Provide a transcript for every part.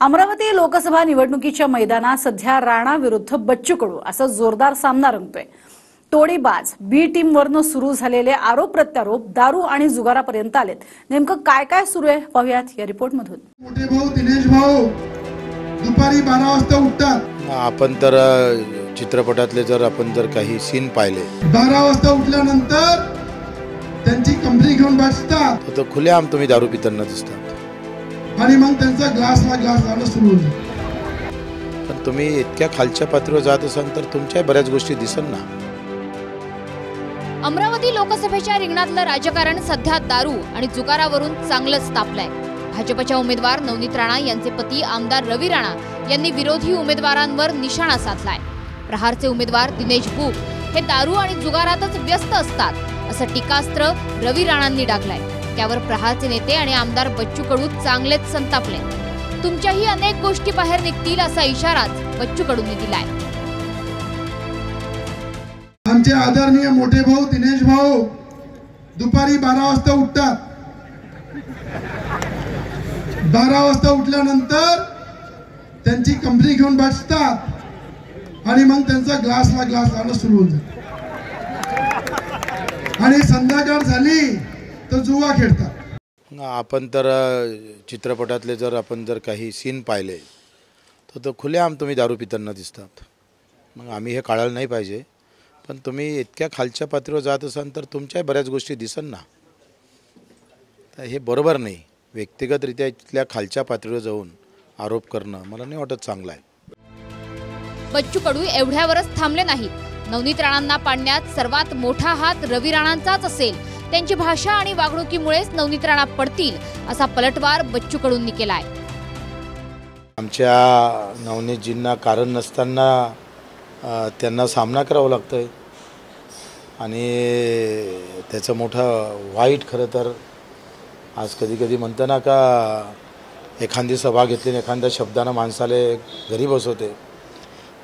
अमरावती लोकसभा निवडणुकीच्या मैदानात सध्या राणा विरुद्ध बच्चू कडू असा जोरदार सामना रंगतोय। तोडीबाज बी टीम वरनं सुरू झालेले आरोप प्रत्यारोप दारू आणि जुगारापर्यंत आलेत। नेमकं काय काय सुरू आहे पाहूयात या रिपोर्ट मधून। मोठे भाऊ दिनेश भाऊ दुपारी 12 वाजता उठतात। आपण तर चित्रपटातले जर काही सीन पाहिले 12 वाजता उठल्यानंतर त्यांची कंपनी घेऊन बसतात तर खुलेआम तुम्ही दारू पिताना दिसतात आणि मग त्यांचा ग्लासला ग्लास लावणं सुरू होतं। पण तुम्ही इतक्या खालच्या पातळीवर जात असाल तर तुमच्या बऱ्याच गोष्टी दिसन ना। अमरावती लोकसभेच्या रिंगणातलं राजकारण सध्या दारू आणि जुगारावरून चांगलंच तापलंय। भाजपच्या उमेदवार नवनीत राणा यांचे पती आमदार रवी राणा यांनी विरोधी उमेदवारांवर निशाणा साधलाय। प्रहारचे उमेदवार दिनेश बुक हे दारू आणि जुगारातच व्यस्त असतात असं टीकास्त्र रवी राणांनी डागलंय। त्यावर प्रहारचे नेते आणि आमदार बच्चू कडू चांगलेच संतापले। तुमच्याही अनेक गोष्टी बाहेर निघतील असा इशाराच बच्चू कडूंनी दिलाय। आमचे आदरणीय मोठे भाऊ दिनेश भाऊ दुपारी 12 वाजता उठतात। 12 वाजता उठल्यानंतर त्यांची कंपनी घेऊन बसतात आणि मग त्यांचा ग्लासला ग्लास लावणं सुरू होतं आणि संध्याकाळ झाली तर जुवा खेळतात। आपण तर चित्रपटातले जर काही सीन पाहिले तर खुलेआम तुम्ही दारू पिताना दिसतात। मग आम्ही हे काढायला नाही पाहिजे, पण तुम्ही इतक्या खालच्या पातळीवर जात असाल तर तुमच्या बऱ्याच गोष्टी दिसन ना। तर हे बरोबर नाही। व्यक्तिगतरित्या इतक्या खालच्या पातळीवर जाऊन आरोप करणं मला नाही वाटत चांगलं आहे। बच्चू कडू एवढ्यावरच थांबले नाहीत। नवनीत राणांना पाडण्यात सर्वात मोठा हात रवी राणांचाच असेल। त्यांची भाषा आणि वागणुकीमुळेच नवनीत राणा पडतील असा पलटवार बच्चू कडूंनी केलाय। आमच्या नवनीतजींना कारण नसताना त्यांना सामना करावा लागतोय आणि त्याचं मोठं वाईट खरं तर आज कधी कधी म्हणतं ना का एखादी सभा घेतली एखाद्या शब्दानं माणसाले घरी बसवते,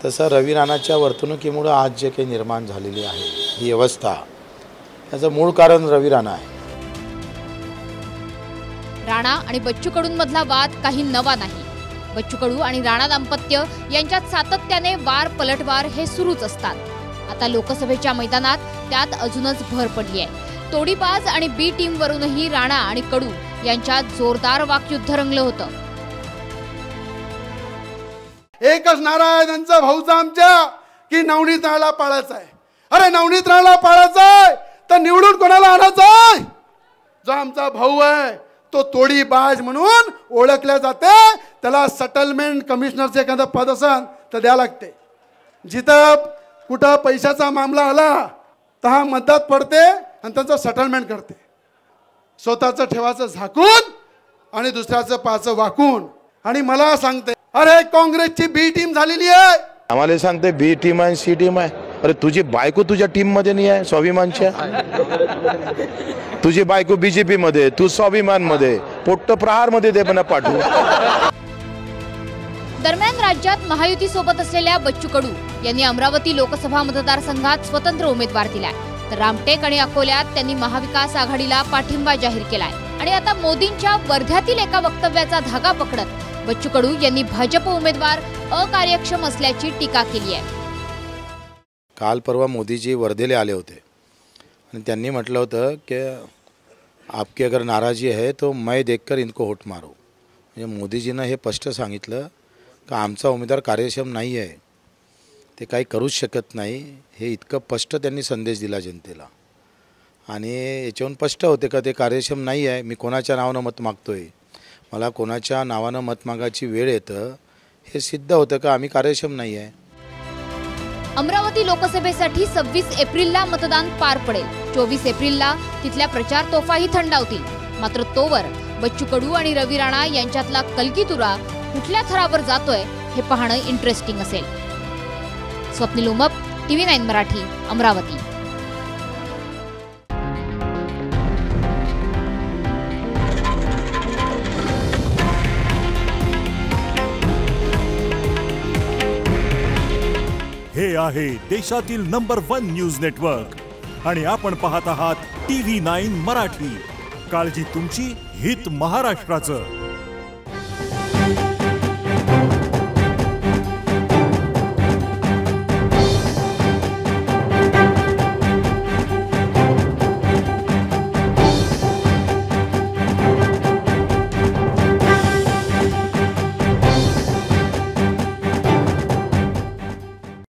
तसं रवी राणाच्या वर्तणुकीमुळे आज जे काही निर्माण झालेली आहे ही अवस्था याचं मूळ कारण रवी राणा आहे। राणा आणि बच्चू कडूंमधला वाद काही नवा नाही। बच्चू कडू आणि राणा दाम्पत्य यांच्यात सातत्याने वार पलटवार हे सुरूच असतात। आता लोकसभेच्या मैदानात त्यात अजूनच भर पडली आहे। तोडीबाज आणि बी टीम वरूनही राणा आणि कडू यांच्यात जोरदार वाकयुद्ध रंगलं होतं। एकच नारा आहे त्यांचा भाऊचा आमच्या की नवनीत राणाला पाळायचं आहे। अरे नवनीत राणाला पाळायचं आहे तर निवडून कोणाला आणायचं आहे? जो आमचा भाऊ आहे तो तोडीबाज म्हणून ओळखल्या जाते, त्याला सेटलमेंट कमिशनरचे एखादं पद असेल तर द्या लागते। जिथं कुठं पैशाचा मामला आला तर हा मदत पडते आणि त्यांचं सेटलमेंट करते। स्वतःचं ठेवाचं झाकून आणि दुसऱ्याचं पाचं वाकून। आणि मला सांगते अरे काँग्रेसची बी टीम झालेली आहे। आम्हाला सांगते बी टीम आहे सी टीम आहे। अरे तुझी बायको तुझ्या टीम मध्ये नाही आहे स्वाभिमानच्या। तुझी बायको बीजेपी मध्ये, तू स्वाभिमान मध्ये, पोट्ट प्रहार मध्ये दे पण पाठवू। दरम्यान राज्यात महायुती सोबत असलेल्या बच्चू कडू यांनी अमरावती लोकसभा मतदारसंघात स्वतंत्र उमेदवार दिलाय, तर रामटेक आणि अकोल्यात त्यांनी महाविकास आघाडीला पाठिंबा जाहीर केलाय। आणि आता मोदींच्या वर्ध्यातील एका वक्तव्याचा धागा पकडत बच्चू कडू यांनी भाजप उमेदवार अकार्यक्षम असल्याची टीका केली आहे। काल परवा मोदीजी वर्धेले आले होते आणि त्यांनी म्हटलं होतं की आपकी अगर नाराजी है तो मैं देखकर इनको वोट मारो। म्हणजे मोदीजीनं हे स्पष्ट सांगितलं का आमचा उमेदवार कार्यक्षम नाही आहे, ते काही करूच शकत नाही। हे इतकं स्पष्ट त्यांनी संदेश दिला जनतेला आणि याच्यावरून स्पष्ट होते का ते कार्यक्षम नाही आहे। मी कोणाच्या नावानं मत मागतोय, मला कोणाच्या नावानं मत मागायची वेळ येतं हे सिद्ध होतं का आम्ही कार्यक्षम नाही आहे। अमरावती लोकसभेसाठी 26 एप्रिलला मतदान पार पडेल। 24 एप्रिलला तिथल्या प्रचार तोफाही थंडावतील। मात्र तोवर बच्चू कडू आणि रवी राणा यांच्यातला कलगीतुरा कुठल्या थरावर जातोय हे पाहणं इंटरेस्टिंग असेल। स्वप्नील उमप, TV9 मराठी, अमरावती। हे आहे देशातील नंबर 1 न्यूज नेटवर्क आणि आपण पाहत आहात TV9 मराठी। काळजी तुमची, हित महाराष्ट्राचं।